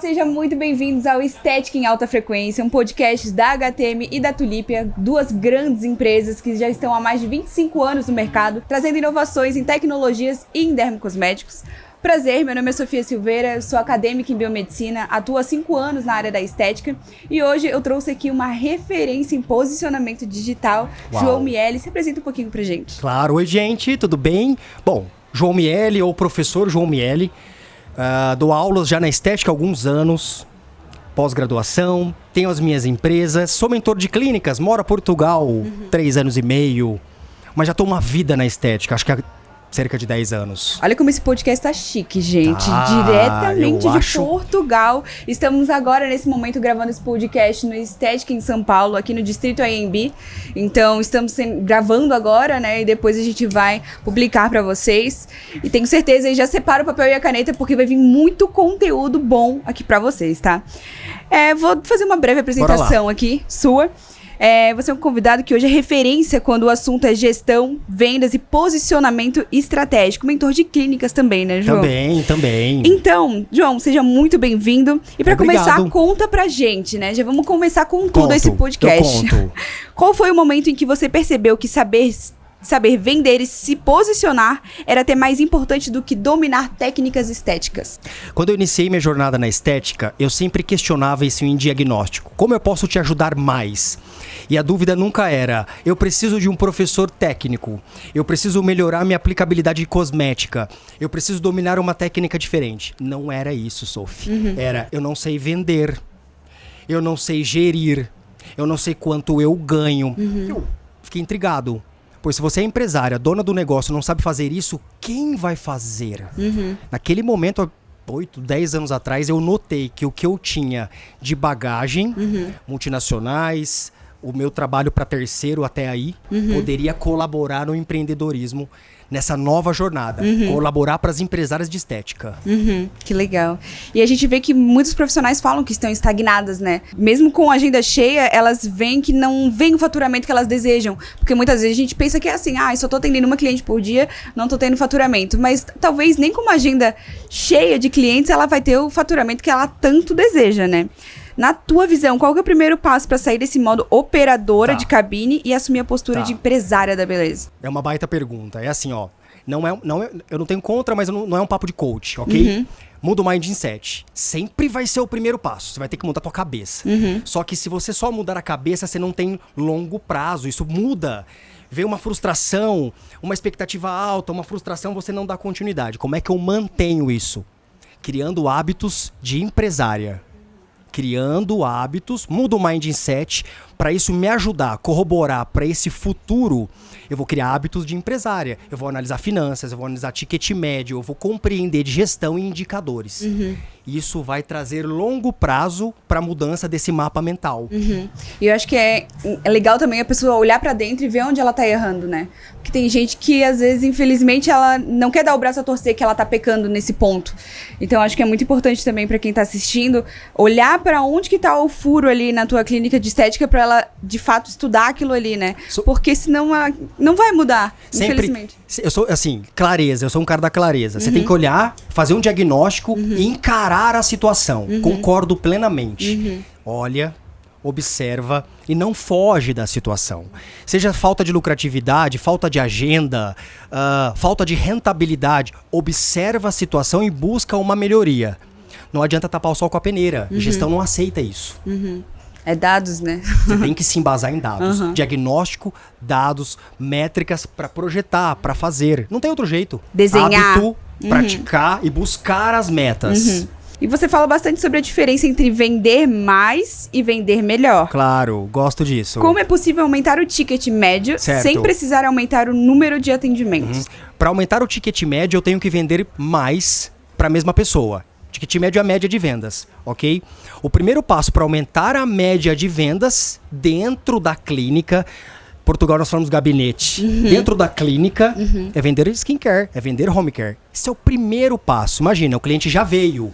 sejam muito bem-vindos ao Estética em Alta Frequência, um podcast da HTM e da Tulípia, duas grandes empresas que já estão há mais de 25 anos no mercado, trazendo inovações em tecnologias e em dermocosméticos. Prazer, meu nome é Sofia Silveira, eu sou acadêmica em biomedicina, atuo há 5 anos na área da estética e hoje eu trouxe aqui uma referência em posicionamento digital, Uau. João Miele. Se apresenta um pouquinho pra gente. Claro, oi gente, tudo bem? Bom, João Miele ou professor João Miele, dou aulas já na estética há alguns anos, pós-graduação, tenho as minhas empresas, sou mentor de clínicas, moro em Portugal 3 anos e meio, mas já tô uma vida na estética, acho que há cerca de 10 anos. Olha como esse podcast tá chique, gente. Ah, Diretamente eu de acho. Portugal. Estamos agora, nesse momento, gravando esse podcast no Estética em São Paulo, aqui no Distrito AMB. Então, estamos gravando agora, né? E depois a gente vai publicar pra vocês. E tenho certeza, aí já separa o papel e a caneta, porque vai vir muito conteúdo bom aqui pra vocês, tá? Vou fazer uma breve apresentação aqui, sua. Você é um convidado que hoje é referência quando o assunto é gestão, vendas e posicionamento estratégico. Mentor de clínicas também, né, João? Também. Então, João, seja muito bem-vindo. E para começar, conta pra gente, né? Já vamos começar com tudo esse podcast. Eu conto. Qual foi o momento em que você percebeu que saber vender e se posicionar era até mais importante do que dominar técnicas estéticas? Quando eu iniciei minha jornada na estética, eu sempre questionava isso em diagnóstico. Como eu posso te ajudar mais? E a dúvida nunca era, eu preciso de um professor técnico, eu preciso melhorar minha aplicabilidade cosmética, eu preciso dominar uma técnica diferente. Não era isso, Sophie. Era, eu não sei vender, eu não sei gerir, eu não sei quanto eu ganho. Eu fiquei intrigado. Pois se você é empresária, dona do negócio, não sabe fazer isso, quem vai fazer? Naquele momento, há 8, 10 anos atrás, eu notei que o que eu tinha de bagagem, multinacionais, o meu trabalho para terceiro até aí, poderia colaborar no empreendedorismo nessa nova jornada. Colaborar para as empresárias de estética. Que legal. E a gente vê que muitos profissionais falam que estão estagnadas, né? Mesmo com a agenda cheia, elas veem que não vem o faturamento que elas desejam. Porque muitas vezes a gente pensa que é assim, só tô atendendo uma cliente por dia, não tô tendo faturamento. Mas talvez nem com uma agenda cheia de clientes, ela vai ter o faturamento que ela tanto deseja, né? Na tua visão, qual que é o primeiro passo para sair desse modo operadora de cabine e assumir a postura de empresária da beleza? É uma baita pergunta. É assim, ó. Eu não tenho contra, mas não é um papo de coach, ok? Muda o mindset. Sempre vai ser o primeiro passo. Você vai ter que mudar a tua cabeça. Só que se você só mudar a cabeça, você não tem longo prazo. Isso muda. Vem uma frustração, uma expectativa alta, uma frustração, você não dá continuidade. Como é que eu mantenho isso? Criando hábitos de empresária. Criando hábitos, muda o mindset, para isso me ajudar a corroborar para esse futuro, eu vou criar hábitos de empresária, eu vou analisar finanças, eu vou analisar ticket médio, eu vou compreender de gestão e indicadores. Isso vai trazer longo prazo para a mudança desse mapa mental. E eu acho que é legal também a pessoa olhar pra dentro e ver onde ela tá errando, né? Porque tem gente que, às vezes, infelizmente, ela não quer dar o braço a torcer que ela tá pecando nesse ponto. Então, acho que é muito importante também pra quem tá assistindo, olhar pra onde que tá o furo ali na tua clínica de estética pra ela, de fato, estudar aquilo ali, né? Porque senão ela não vai mudar, infelizmente. Eu sou, assim, clareza, eu sou um cara da clareza. Você tem que olhar, fazer um diagnóstico e encarar a situação. Concordo plenamente. Olha, observa e não foge da situação. Seja falta de lucratividade, falta de agenda, falta de rentabilidade, observa a situação e busca uma melhoria. Não adianta tapar o sol com a peneira. A gestão não aceita isso. É dados, né? Você tem que se embasar em dados. Diagnóstico, dados, métricas para projetar, para fazer. Não tem outro jeito. Desenhar. Hábito, praticar e buscar as metas. E você fala bastante sobre a diferença entre vender mais e vender melhor. Claro, gosto disso. Como é possível aumentar o ticket médio sem precisar aumentar o número de atendimentos? Para aumentar o ticket médio, eu tenho que vender mais para a mesma pessoa. Ticket médio é a média de vendas, ok? O primeiro passo para aumentar a média de vendas dentro da clínica, Portugal nós falamos gabinete, dentro da clínica é vender skincare, é vender home care. Esse é o primeiro passo. Imagina, o cliente já veio,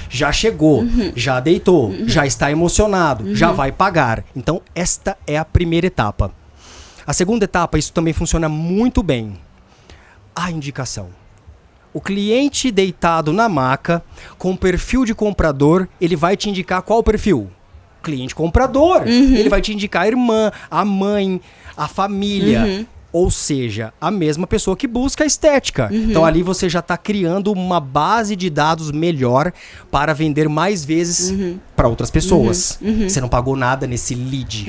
já chegou, já deitou, já está emocionado, já vai pagar. Então, esta é a primeira etapa. A segunda etapa, isso também funciona muito bem. A indicação. O cliente deitado na maca, com perfil de comprador, ele vai te indicar qual perfil? Cliente comprador. Ele vai te indicar a irmã, a mãe, a família. Ou seja, a mesma pessoa que busca a estética. Então ali você já está criando uma base de dados melhor para vender mais vezes para outras pessoas. Você não pagou nada nesse lead,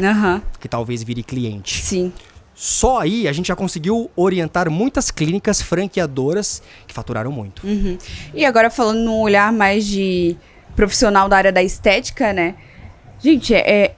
que talvez vire cliente. Sim. Só aí a gente já conseguiu orientar muitas clínicas franqueadoras que faturaram muito. E agora falando num olhar mais de profissional da área da estética, né? Gente, é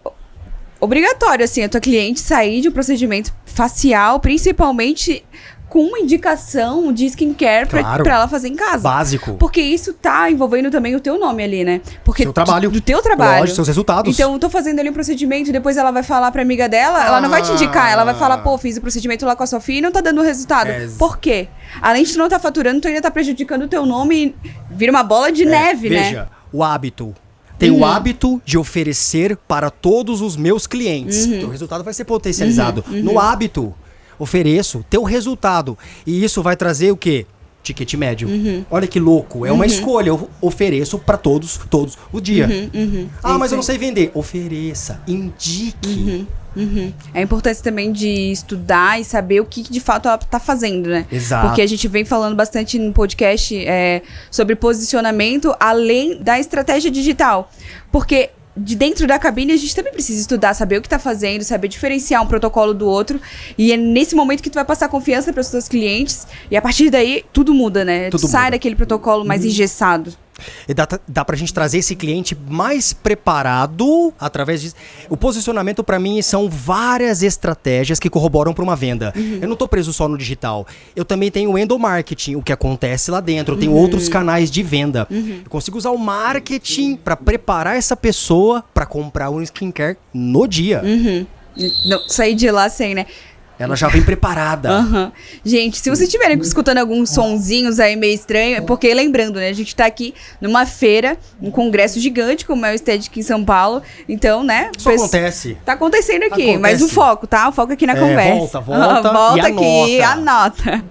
obrigatório, assim, a tua cliente sair de um procedimento facial, principalmente com uma indicação de skincare pra ela fazer em casa. Básico. Porque isso tá envolvendo também o teu nome ali, né? Porque seu trabalho. Do teu trabalho. Lógico, seus resultados. Então, eu tô fazendo ali um procedimento e depois ela vai falar pra amiga dela, ela não vai te indicar, ela vai falar, pô, fiz o procedimento lá com a Sofia e não tá dando resultado. Por quê? Além de tu não tá faturando, tu ainda tá prejudicando o teu nome e vira uma bola de neve, né? Veja, o hábito. Tem o hábito de oferecer para todos os meus clientes. O resultado vai ser potencializado. No hábito, ofereço teu resultado. E isso vai trazer o quê? Ticket médio. Olha que louco. É uma escolha. Eu ofereço para todos o dia. Mas eu não sei vender. Ofereça. Indique. A importância também de estudar e saber o que de fato ela tá fazendo, né? Exato. Porque a gente vem falando bastante no podcast sobre posicionamento além da estratégia digital. Porque de dentro da cabine a gente também precisa estudar, saber o que tá fazendo, saber diferenciar um protocolo do outro. E é nesse momento que tu vai passar confiança para os seus clientes. E a partir daí tudo muda, né? Tu sai daquele protocolo mais engessado. E dá pra gente trazer esse cliente mais preparado através disso. O posicionamento, pra mim, são várias estratégias que corroboram pra uma venda. Eu não tô preso só no digital. Eu também tenho o endomarketing, o que acontece lá dentro. Eu tenho outros canais de venda. Eu consigo usar o marketing pra preparar essa pessoa pra comprar um skincare no dia. Não, sair de lá sem, né? Ela já vem preparada. Gente, se vocês estiverem escutando alguns sonzinhos aí meio estranho, é porque, lembrando, né? A gente tá aqui numa feira, um congresso gigante, como é o Estética em São Paulo. Então, né? Isso acontece. Tá acontecendo aqui, mas o foco, tá? O foco aqui na conversa. Volta volta e aqui, anota.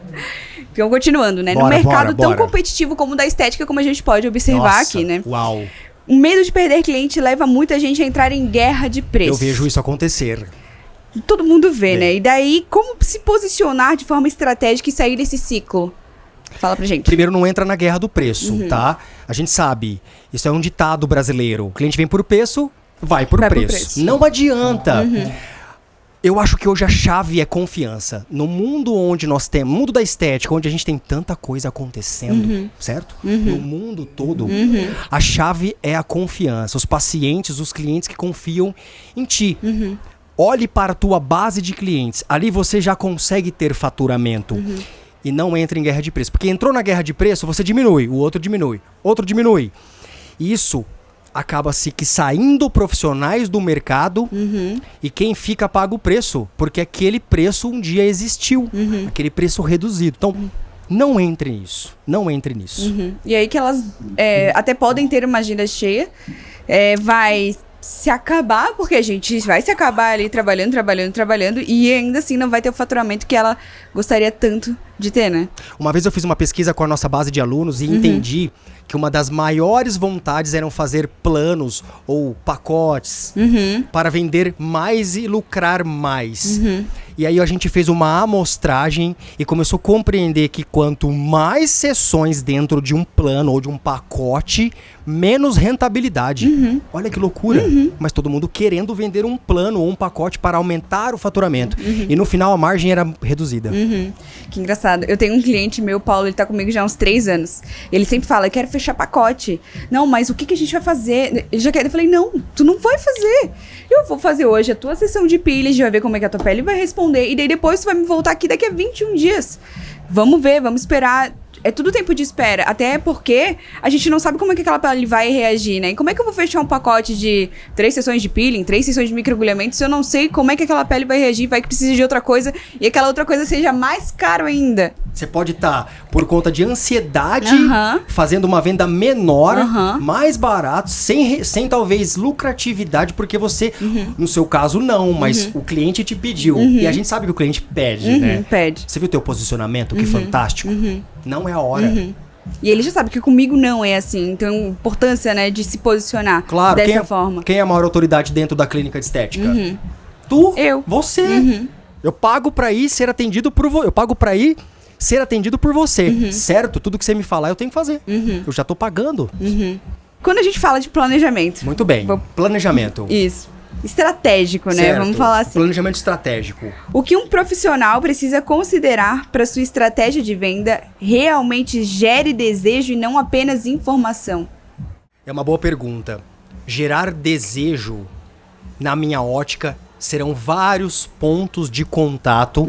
Então, continuando, né? No mercado tão competitivo como o da estética, como a gente pode observar aqui, né? Uau. O medo de perder cliente leva muita gente a entrar em guerra de preço. Eu vejo isso acontecer. Todo mundo vê, né? E daí, como se posicionar de forma estratégica e sair desse ciclo? Fala pra gente. Primeiro, não entra na guerra do preço, tá? A gente sabe, isso é um ditado brasileiro. O cliente vem por preço, vai por preço. Não adianta. Eu acho que hoje a chave é confiança. No mundo onde nós temos, mundo da estética, onde a gente tem tanta coisa acontecendo, certo? No mundo todo, a chave é a confiança. Os pacientes, os clientes que confiam em ti. Olhe para a tua base de clientes. Ali você já consegue ter faturamento. E não entre em guerra de preço. Porque entrou na guerra de preço, você diminui, o outro diminui, outro diminui. Isso acaba-se que saindo profissionais do mercado e quem fica paga o preço. Porque aquele preço um dia existiu. Aquele preço reduzido. Então, não entre nisso. Não entre nisso. E aí que elas até podem ter uma agenda cheia. Vai se acabar, porque a gente vai se acabar ali trabalhando e ainda assim não vai ter o faturamento que ela gostaria tanto de ter, né? Uma vez eu fiz uma pesquisa com a nossa base de alunos e entendi que uma das maiores vontades eram fazer planos ou pacotes para vender mais e lucrar mais. E aí a gente fez uma amostragem e começou a compreender que quanto mais sessões dentro de um plano ou de um pacote, menos rentabilidade. Olha que loucura. Mas todo mundo querendo vender um plano ou um pacote para aumentar o faturamento. E no final a margem era reduzida. Que engraçado. Eu tenho um cliente meu, Paulo, ele tá comigo já há uns 3 anos. Ele sempre fala, eu quero fechar pacote. Não, mas o que a gente vai fazer? Ele já quer. Eu falei, não, tu não vai fazer. Eu vou fazer hoje a tua sessão de peeling, vai ver como é que a tua pele vai responder. E daí depois tu vai me voltar aqui daqui a 21 dias. Vamos ver, vamos esperar. É tudo tempo de espera, até porque a gente não sabe como é que aquela pele vai reagir, né? E como é que eu vou fechar um pacote de 3 sessões de peeling, 3 sessões de microagulhamento, se eu não sei como é que aquela pele vai reagir, vai que precisa de outra coisa, e aquela outra coisa seja mais caro ainda. Você pode estar, por conta de ansiedade, fazendo uma venda menor, mais barato, sem talvez lucratividade, porque você, no seu caso, não, mas o cliente te pediu. E a gente sabe que o cliente pede, né? Pede. Você viu o teu posicionamento? Que fantástico. Não é a hora. E ele já sabe que comigo não é assim. Então, importância, né, de se posicionar Claro, dessa forma. Quem é a maior autoridade dentro da clínica de estética? Uhum. Tu? Eu. Você. Uhum. Eu pago pra ir ser atendido por você. Eu pago pra ir ser atendido por você. Uhum. Certo? Tudo que você me falar, eu tenho que fazer. Uhum. Eu já tô pagando. Uhum. Quando a gente fala de planejamento. Muito bem. Planejamento. Isso. Estratégico, né? Certo. Vamos falar assim. Planejamento estratégico. O que um profissional precisa considerar para sua estratégia de venda realmente gere desejo e não apenas informação? É uma boa pergunta. Gerar desejo, na minha ótica, serão vários pontos de contato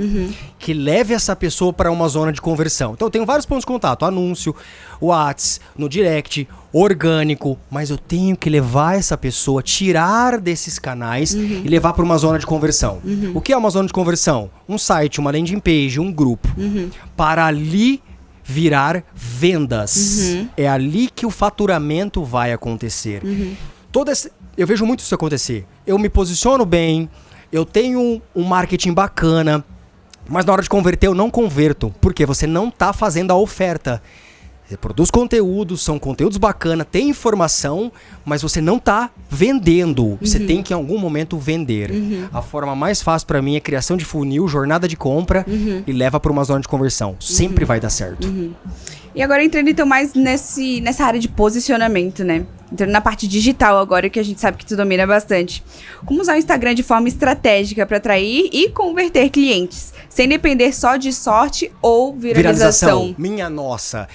que leve essa pessoa para uma zona de conversão. Então eu tenho vários pontos de contato, anúncio, Whats, no direct, orgânico, mas eu tenho que levar essa pessoa, tirar desses canais e levar para uma zona de conversão. O que é uma zona de conversão? Um site, uma landing page, um grupo. Para ali virar vendas. É ali que o faturamento vai acontecer. Eu vejo muito isso acontecer. Eu me posiciono bem, eu tenho um marketing bacana, mas na hora de converter eu não converto, porque você não está fazendo a oferta. Você produz conteúdos, são conteúdos bacanas, tem informação, mas você não está vendendo. Você tem que em algum momento vender. A forma mais fácil para mim é criação de funil, jornada de compra e leva para uma zona de conversão. Sempre vai dar certo. E agora entrando então mais nessa área de posicionamento, né? Entrando na parte digital agora, que a gente sabe que tu domina bastante. Como usar o Instagram de forma estratégica para atrair e converter clientes, sem depender só de sorte ou viralização. Minha nossa.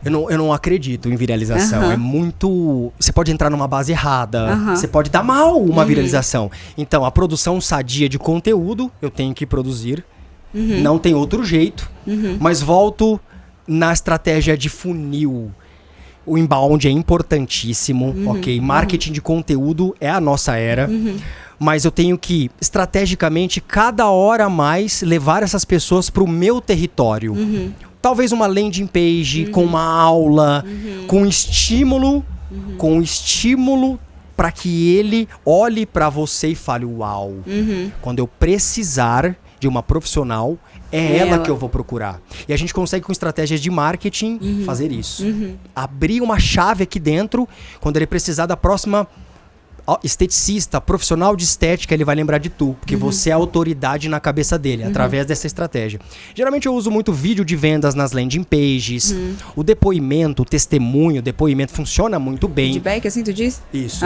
Eu não acredito em viralização. É muito... Você pode entrar numa base errada. Você pode dar mal uma viralização. Então, a produção sadia de conteúdo, eu tenho que produzir. Não tem outro jeito. Mas volto na estratégia de funil. O inbound é importantíssimo, ok? Marketing de conteúdo é a nossa era. Mas eu tenho que, estrategicamente, cada hora a mais, levar essas pessoas para o meu território. Talvez uma landing page, com uma aula, com estímulo para que ele olhe para você e fale, uau, quando eu precisar de uma profissional, é ela que eu vou procurar. E a gente consegue, com estratégias de marketing, fazer isso. Abrir uma chave aqui dentro, quando ele precisar da próxima esteticista, profissional de estética, ele vai lembrar de tu, porque você é a autoridade na cabeça dele, através dessa estratégia. Geralmente eu uso muito vídeo de vendas nas landing pages, o depoimento, o testemunho, o depoimento funciona muito bem. Feedback, assim tu diz? Isso,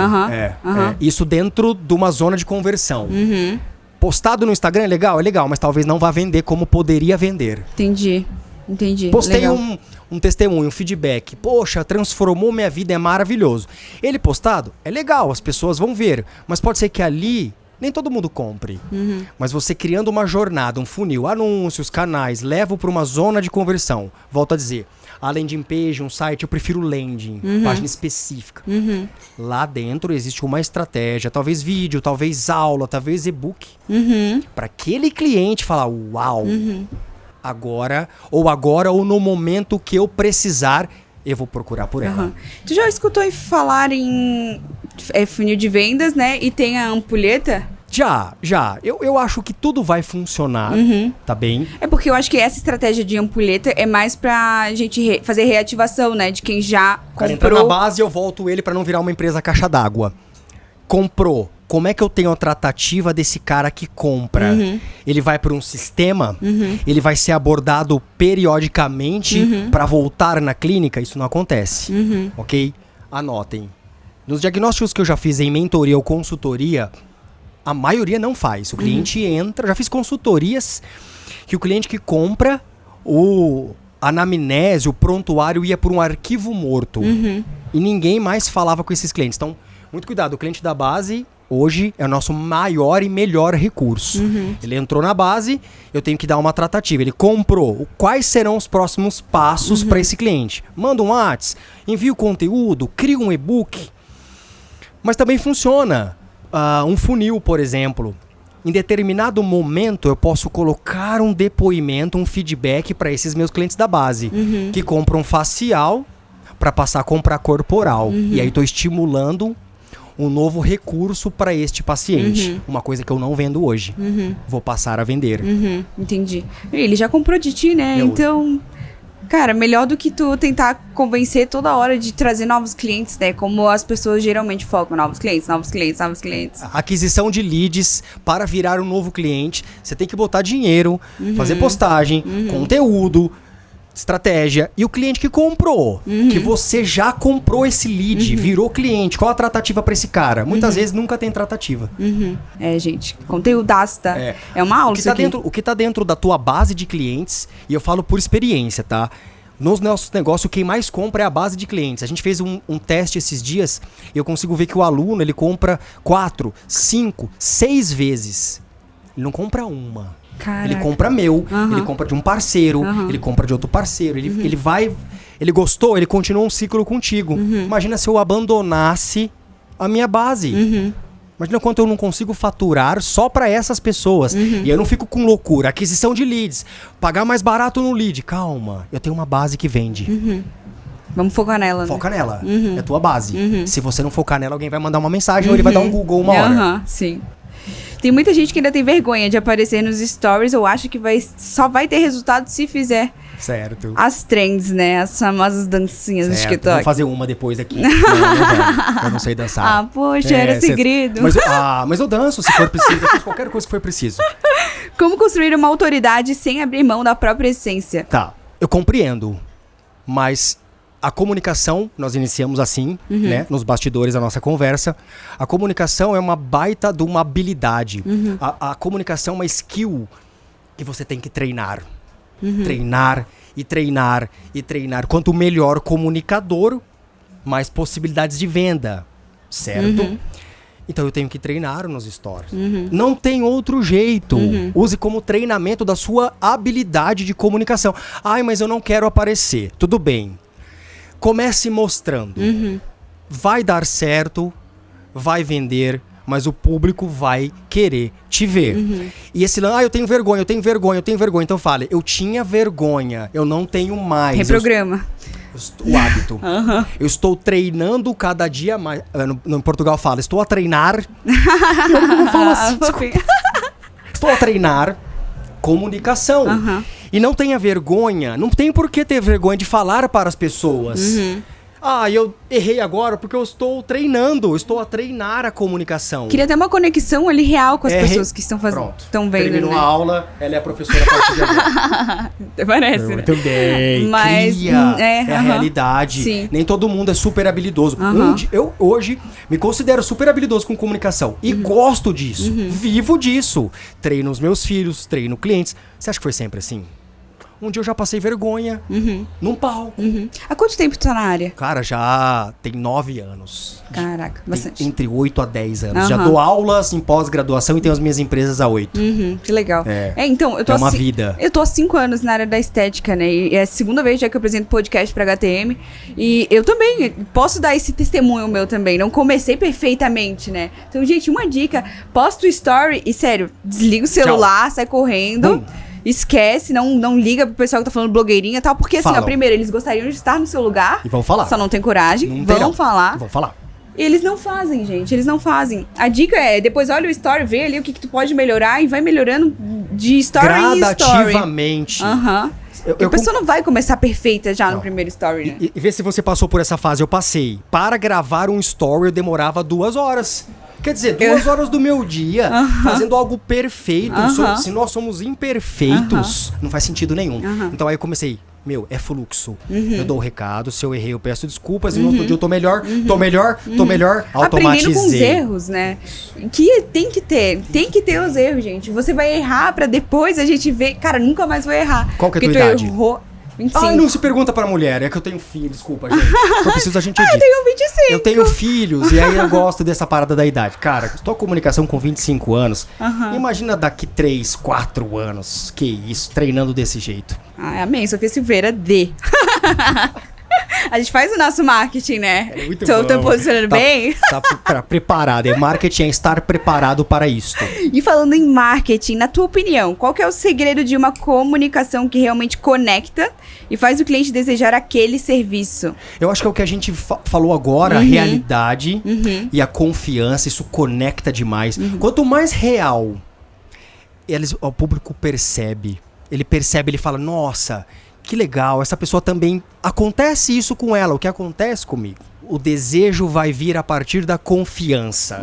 isso dentro de uma zona de conversão. Postado no Instagram é legal, mas talvez não vá vender como poderia vender. Entendi. Postei legal. um testemunho, um feedback. Poxa, transformou minha vida, é maravilhoso. Ele postado é legal, as pessoas vão ver. Mas pode ser que ali nem todo mundo compre. Mas você criando uma jornada, um funil, anúncios, canais, levo para uma zona de conversão. Volto a dizer, a landing page, um site, eu prefiro landing, página específica. Lá dentro existe uma estratégia, talvez vídeo, talvez aula, talvez e-book. Para aquele cliente falar, uau, agora ou no momento que eu precisar, eu vou procurar por ela. Tu já escutou falar em funil de vendas, né? E tem a ampulheta? Já. Eu acho que tudo vai funcionar, tá bem? É porque eu acho que essa estratégia de ampulheta é mais pra gente fazer reativação, né? De quem já comprou. O cara entra na base, eu volto ele pra não virar uma empresa caixa d'água. Comprou. Como é que eu tenho a tratativa desse cara que compra? Ele vai para um sistema? Ele vai ser abordado periodicamente para voltar na clínica? Isso não acontece, ok? Anotem. Nos diagnósticos que eu já fiz em mentoria ou consultoria, a maioria não faz. O cliente entra... Já fiz consultorias que o cliente que compra, a anamnese, o prontuário ia por um arquivo morto. E ninguém mais falava com esses clientes. Então, muito cuidado. O cliente da base... Hoje é o nosso maior e melhor recurso. Ele entrou na base, eu tenho que dar uma tratativa. Ele comprou. Quais serão os próximos passos para esse cliente? Manda um WhatsApp, envia o conteúdo, cria um e-book. Mas também funciona. Um funil, por exemplo. Em determinado momento, eu posso colocar um depoimento, um feedback para esses meus clientes da base. Que compram facial para passar a comprar corporal. E aí estou estimulando um novo recurso para este paciente. Uma coisa que eu não vendo hoje. Vou passar a vender. Entendi. Ele já comprou de ti, né? Então, Cara, melhor do que tu tentar convencer toda hora de trazer novos clientes, né? Como as pessoas geralmente focam, novos clientes, novos clientes, novos clientes. Aquisição de leads para virar um novo cliente, você tem que botar dinheiro, fazer postagem, conteúdo, estratégia. E o cliente que comprou, que você já comprou esse lead, virou cliente, qual a tratativa para esse cara? Muitas vezes nunca tem tratativa. É, gente, conteúdaço, tá? É uma aula isso aqui. O que tá dentro da tua base de clientes, e eu falo por experiência, tá? Nos nossos negócios, quem mais compra é a base de clientes. A gente fez um teste esses dias e eu consigo ver que o aluno, ele compra 4, 5, 6 vezes. Ele não compra uma. Caraca. Ele compra ele compra de um parceiro, ele compra de outro parceiro. Ele vai, ele gostou, ele continua um ciclo contigo. Imagina se eu abandonasse a minha base. Imagina quanto eu não consigo faturar só para essas pessoas. E eu não fico com loucura. Aquisição de leads. Pagar mais barato no lead. Calma, eu tenho uma base que vende. Vamos focar nela, né? Foca nela. É tua base. Se você não focar nela, alguém vai mandar uma mensagem ou ele vai dar um Google uma hora. Sim. Tem muita gente que ainda tem vergonha de aparecer nos stories ou acha que só vai ter resultado se fizer Certo. as trends, né? As famosas dancinhas do TikTok. Vou fazer uma depois aqui. Eu não sei dançar. Ah, poxa, era segredo. Mas eu danço se for preciso. Eu faço qualquer coisa que for preciso. Como construir uma autoridade sem abrir mão da própria essência? Tá, eu compreendo. Mas a comunicação, nós iniciamos assim, né? Nos bastidores da nossa conversa. A comunicação é uma baita de uma habilidade. A comunicação é uma skill que você tem que treinar. Treinar e treinar e treinar. Quanto melhor comunicador, mais possibilidades de venda. Certo? Então eu tenho que treinar nos stories. Não tem outro jeito. Use como treinamento da sua habilidade de comunicação. Ai, mas eu não quero aparecer. Tudo bem. Comece mostrando. Vai dar certo, vai vender, mas o público vai querer te ver. E esse eu tenho vergonha, eu tenho vergonha, eu tenho vergonha. Então fale, eu tinha vergonha, eu não tenho mais. Reprograma. O hábito. Eu estou treinando cada dia mais. No Portugal fala, estou a treinar. Eu falo assim, estou a treinar comunicação. E não tenha vergonha, não tem por que ter vergonha de falar para as pessoas. Eu errei agora porque eu estou treinando, eu estou a treinar a comunicação. Queria ter uma conexão ali real com as pessoas que estão vendo. Terminou a aula, ela é a professora a partir de agora. Parece, né? Muito bem. Mas cria a realidade. Sim. Nem todo mundo é super habilidoso. Eu hoje me considero super habilidoso com comunicação. E gosto disso. Vivo disso. Treino os meus filhos, treino clientes. Você acha que foi sempre assim? Um dia eu já passei vergonha num palco. Há quanto tempo tu tá na área? Cara, já tem 9 anos. Caraca, bastante. Entre 8 a 10 anos. Já dou aulas em pós-graduação e tenho as minhas empresas há 8. Que legal. Então, eu tô uma vida. Eu tô há 5 anos na área da estética, né? E é a segunda vez já que eu apresento podcast pra HTM. E eu também posso dar esse testemunho meu também. Não comecei perfeitamente, né? Então, gente, uma dica. Posta o story e, sério, desliga o celular, sai correndo. Esquece, não liga pro pessoal que tá falando blogueirinha e tal. Porque, assim, primeiro, eles gostariam de estar no seu lugar. E vão falar. Só não tem coragem. Vão falar. Eles não fazem, gente. Eles não fazem. A dica é, depois olha o story, vê ali o que tu pode melhorar e vai melhorando de story em story. Gradativamente. A pessoa não vai começar perfeita já no primeiro story, né? E vê se você passou por essa fase. Eu passei. Para gravar um story, eu demorava 2 horas. Quer dizer, 2 horas do meu dia fazendo algo perfeito. Se nós somos imperfeitos, não faz sentido nenhum. Então aí eu comecei, é fluxo. Eu dou o recado, se eu errei eu peço desculpas, e no outro dia eu tô melhor, automatizei. Aprendendo com os erros, né? Que tem que ter os erros, gente. Você vai errar pra depois a gente ver, cara, nunca mais vou errar. Qual que é a tua idade? Errou 25. Não se pergunta pra mulher, é que eu tenho filho, desculpa, gente. Eu preciso a gente eu tenho 25. Eu tenho filhos, e aí eu gosto dessa parada da idade. Cara, estou em comunicação com 25 anos. Imagina daqui 3, 4 anos. Que isso, treinando desse jeito. Amém, Sofia Silveira D. A gente faz o nosso marketing, né? É muito então, bom. Tô posicionando bem. Tá preparado. Marketing é estar preparado para isto. E falando em marketing, na tua opinião, qual que é o segredo de uma comunicação que realmente conecta e faz o cliente desejar aquele serviço? Eu acho que é o que a gente falou agora, a realidade e a confiança, isso conecta demais. Quanto mais real o público percebe, ele fala, nossa, que legal, essa pessoa também... Acontece isso com ela, o que acontece comigo? O desejo vai vir a partir da confiança.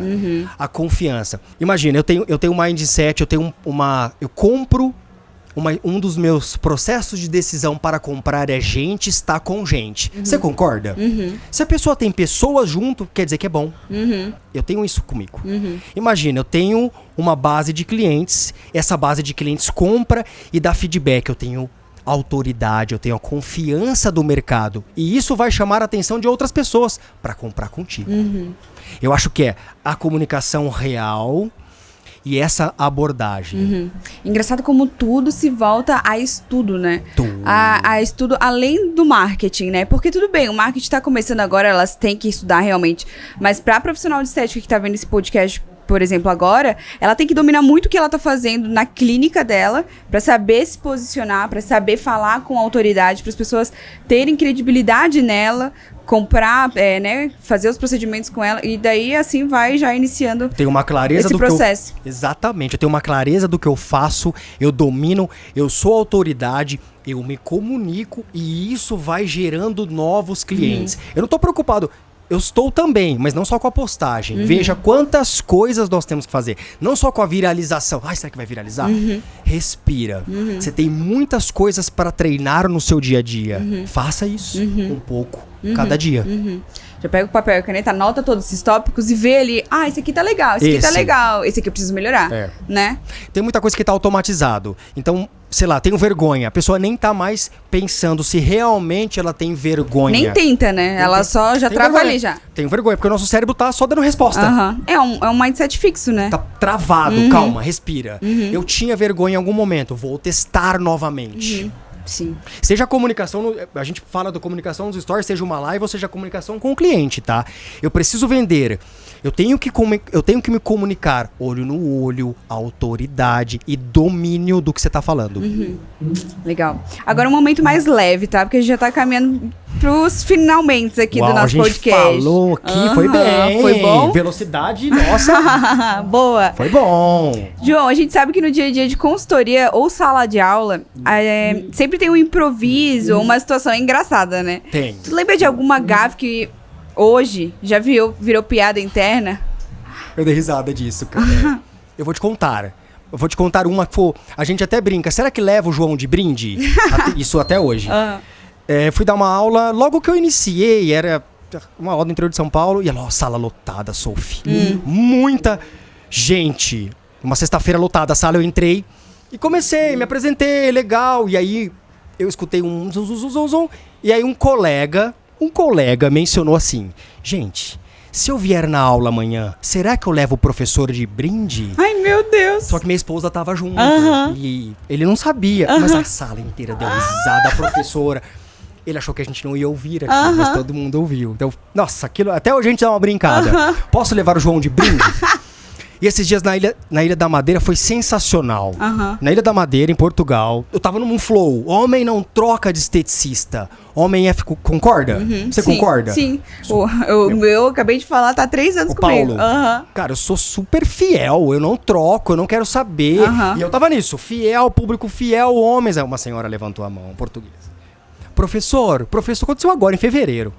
A confiança. Imagina, eu tenho um mindset, eu compro... um dos meus processos de decisão para comprar é gente estar com gente. Você concorda? Se a pessoa tem pessoas junto, quer dizer que é bom. Eu tenho isso comigo. Imagina, eu tenho uma base de clientes, essa base de clientes compra e dá feedback. Eu tenho autoridade, eu tenho a confiança do mercado. E isso vai chamar a atenção de outras pessoas para comprar contigo. Eu acho que é a comunicação real... E essa abordagem. Engraçado como tudo se volta a estudo, né? Tudo. A estudo além do marketing, né? Porque tudo bem, o marketing tá começando agora, elas têm que estudar realmente. Mas pra profissional de estética que tá vendo esse podcast, por exemplo, agora, ela tem que dominar muito o que ela tá fazendo na clínica dela, pra saber se posicionar, pra saber falar com autoridade, para as pessoas terem credibilidade nela, comprar, né, fazer os procedimentos com ela, e daí assim vai já iniciando Tenho uma clareza esse do processo. Exatamente, eu tenho uma clareza do que eu faço, eu domino, eu sou autoridade, eu me comunico e isso vai gerando novos clientes. Eu não tô preocupado. Eu estou também, mas não só com a postagem. Veja quantas coisas nós temos que fazer. Não só com a viralização. Ai, será que vai viralizar? Respira. Você tem muitas coisas para treinar no seu dia a dia. Faça isso um pouco, cada dia. Já pega o papel e a caneta, anota todos esses tópicos e vê ali, esse aqui tá legal, esse aqui tá legal, esse aqui eu preciso melhorar, né? Tem muita coisa que tá automatizado. Então, sei lá, tenho vergonha. A pessoa nem tá mais pensando se realmente ela tem vergonha. Nem tenta, né? Ela só já trava ali já. Tenho vergonha, porque o nosso cérebro tá só dando resposta. É um mindset fixo, né? Tá travado, calma, respira. Eu tinha vergonha em algum momento, vou testar novamente. Sim. Seja a comunicação, a gente fala da comunicação nos stories, seja uma live ou seja a comunicação com o cliente, tá? Eu preciso vender, eu tenho que me comunicar olho no olho, autoridade e domínio do que você tá falando. Legal. Agora um momento mais leve, tá? Porque a gente já tá caminhando pros finalmente aqui do nosso podcast. A gente falou aqui, foi bem. Foi bom? Velocidade, nossa. Boa. Foi bom. João, a gente sabe que no dia a dia de consultoria ou sala de aula, sempre tem um improviso ou uma situação engraçada, né? Tem. Tu lembra de alguma gafe que hoje já virou piada interna? Eu dei risada disso, cara. Eu vou te contar uma que foi... A gente até brinca. Será que leva o João de brinde? Isso até hoje. Fui dar uma aula, logo que eu iniciei, era uma aula no interior de São Paulo, e a sala lotada, Sophie. Muita gente. Uma sexta-feira lotada, a sala, eu entrei e comecei, me apresentei, legal. E aí eu escutei um zum, e aí um colega mencionou assim: gente, se eu vier na aula amanhã, será que eu levo o professor de brinde? Ai, meu Deus! Só que minha esposa tava junto e ele não sabia, mas a sala inteira deu risada, a professora... Ele achou que a gente não ia ouvir aqui, mas todo mundo ouviu. Então, nossa, aquilo, até hoje a gente dá uma brincada. Posso levar o João de brinde? E esses dias na Ilha da Madeira foi sensacional. Na Ilha da Madeira, em Portugal, eu tava num flow. Homem não troca de esteticista. Homem é... Concorda? Você concorda? Sim. Eu acabei de falar, tá há 3 anos comigo. Paulo. Cara, eu sou super fiel. Eu não troco, eu não quero saber. E eu tava nisso. Fiel, público fiel, homens. Aí uma senhora levantou a mão, portuguesa. Professor, aconteceu agora, em fevereiro.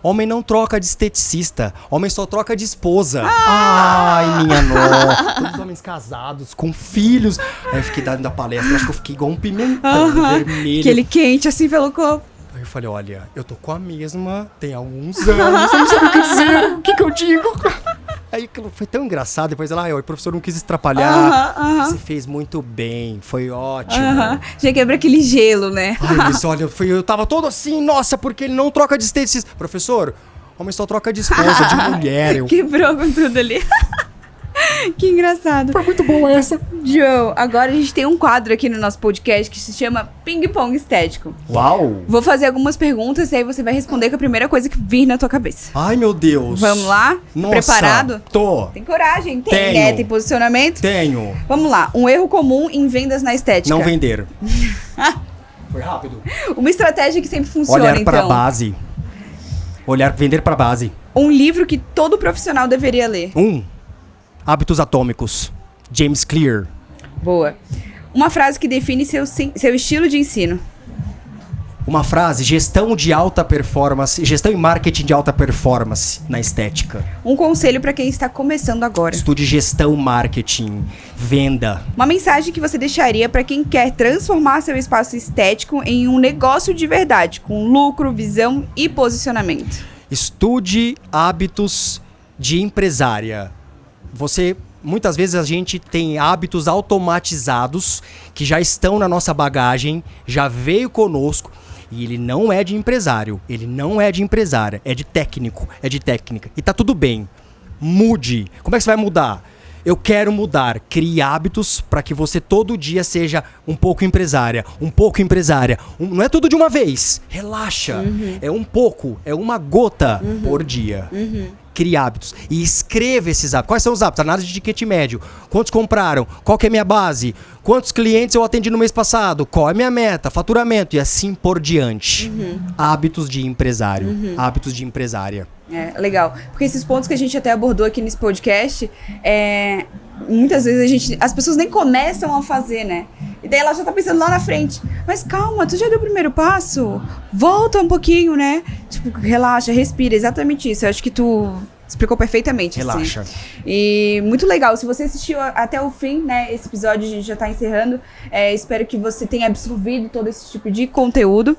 Homem não troca de esteticista. Homem só troca de esposa. Ai, minha nossa. Todos homens casados, com filhos. Aí eu fiquei dando a palestra, acho que eu fiquei igual um pimentão vermelho. Aquele quente assim pelo corpo. Aí eu falei, olha, eu tô com a mesma tem alguns anos. Eu não sei o que dizer. O que eu digo? Aí foi tão engraçado. Depois ela, o professor não quis atrapalhar. Você fez muito bem, foi ótimo. Já quebra aquele gelo, né? Ai, mas olha, eu tava todo assim, nossa, porque ele não troca de esteticista. Professor, homem só troca de esposa, de mulher. Quebrou com tudo ali. Que engraçado. Foi muito boa essa. João, agora a gente tem um quadro aqui no nosso podcast que se chama Ping Pong Estético. Uau! Vou fazer algumas perguntas e aí você vai responder com a primeira coisa que vir na tua cabeça. Ai, meu Deus. Vamos lá? Nossa, preparado? Tô. Tem coragem? Tem, Tenho. né? Tem posicionamento? Tenho. Vamos lá. Um erro comum em vendas na estética. Não vender. Foi rápido. Uma estratégia que sempre funciona, Olhar então. pra base. Vender pra base. Um livro que todo profissional deveria ler. Hábitos Atômicos. James Clear. Boa. Uma frase que define seu estilo de ensino. uma frase: gestão de alta performance, gestão e marketing de alta performance na estética. Um conselho para quem está começando agora. Estude gestão, marketing, venda. Uma mensagem que você deixaria para quem quer transformar seu espaço estético em um negócio de verdade, com lucro, visão e posicionamento. Estude hábitos de empresária. Muitas vezes a gente tem hábitos automatizados que já estão na nossa bagagem, já veio conosco, e ele não é de empresário, ele não é de empresária, é de técnico, é de técnica. E tá tudo bem. Mude. Como é que você vai mudar? Eu quero mudar. Crie hábitos para que você todo dia seja um pouco empresária, um pouco empresária. Não é tudo de uma vez. Relaxa. É um pouco, é uma gota por dia. Crie hábitos e escreva esses hábitos. Quais são os hábitos? Análise de ticket médio. Quantos compraram? Qual que é a minha base? Quantos clientes eu atendi no mês passado? Qual é a minha meta? Faturamento e assim por diante. Hábitos de empresário. Hábitos de empresária. É, legal. Porque esses pontos que a gente até abordou aqui nesse podcast, muitas vezes as pessoas nem começam a fazer, né? E daí ela já tá pensando lá na frente. Mas calma, tu já deu o primeiro passo? Volta um pouquinho, né? Tipo, relaxa, respira. Exatamente isso. Eu acho que tu explicou perfeitamente. Relaxa. Assim. E muito legal. Se você assistiu até o fim, né? Esse episódio a gente já tá encerrando. Espero que você tenha absorvido todo esse tipo de conteúdo,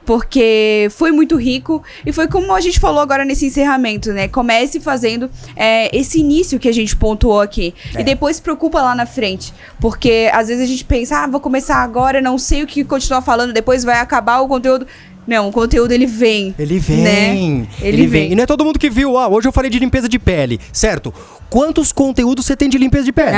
porque foi muito rico e foi como a gente falou agora nesse encerramento, né? Comece fazendo esse início que a gente pontuou aqui e depois se preocupa lá na frente, porque às vezes a gente pensa, vou começar agora, não sei o que continuar falando, depois vai acabar o conteúdo. Não, o conteúdo ele vem. Ele vem. Né? Ele vem. E não é todo mundo que viu, hoje eu falei de limpeza de pele, certo? Quantos conteúdos você tem de limpeza de pele?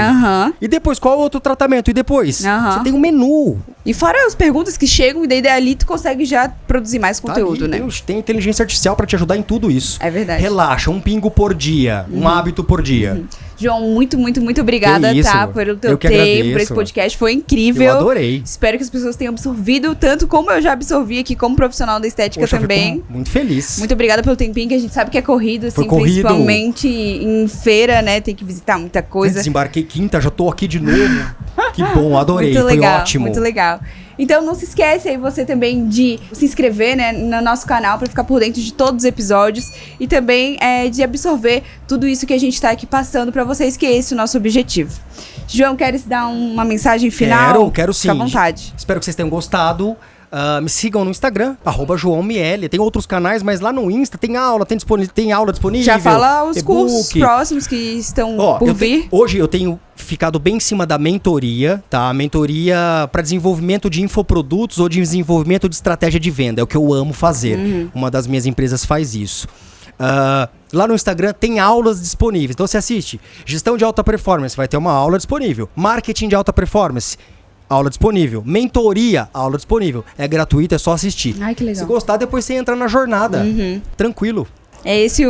E depois, qual outro tratamento? E depois? Você tem um menu. E fora as perguntas que chegam, e daí dali tu consegue já produzir mais conteúdo, né? Tem inteligência artificial pra te ajudar em tudo isso. É verdade. Relaxa, um pingo por dia, um hábito por dia. João, muito, muito, muito obrigada, tá? Pelo teu tempo, por esse podcast. Foi incrível. Eu adorei. Espero que as pessoas tenham absorvido, tanto como eu já absorvi aqui como profissional da estética também. Muito feliz. Muito obrigada pelo tempinho, que a gente sabe que é corrido, assim, principalmente em feira, né? Tem que visitar muita coisa. Eu desembarquei quinta, já tô aqui de novo. Que bom, adorei. Muito legal, foi ótimo. Muito legal. Então não se esquece aí você também de se inscrever, né, no nosso canal para ficar por dentro de todos os episódios e também de absorver tudo isso que a gente tá aqui passando para vocês, que é esse o nosso objetivo. João, queres dar uma mensagem final? Quero sim. Fica à vontade. Espero que vocês tenham gostado. Me sigam no Instagram, @JoãoMiele. Tem outros canais, mas lá no Insta tem aula disponível. Já fala os cursos próximos que estão por vir. Hoje eu tenho ficado bem em cima da mentoria, tá? Mentoria para desenvolvimento de infoprodutos ou de desenvolvimento de estratégia de venda. É o que eu amo fazer. Uma das minhas empresas faz isso. Lá no Instagram tem aulas disponíveis. Então você assiste. Gestão de alta performance, vai ter uma aula disponível. Marketing de alta performance, aula disponível. Mentoria, aula disponível. É gratuito, é só assistir. Ai, que legal. Se gostar, depois você entra na jornada. Tranquilo. É isso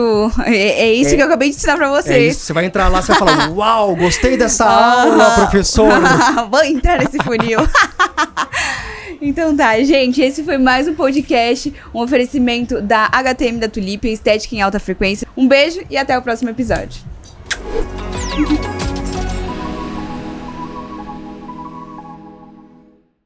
que eu acabei de ensinar pra vocês. É isso, você vai entrar lá, você vai falar, uau, gostei dessa aula, professor. Vou entrar nesse funil. Então tá, gente, esse foi mais um podcast, um oferecimento da HTM da Tulip, Estética em Alta Frequência. Um beijo e até o próximo episódio.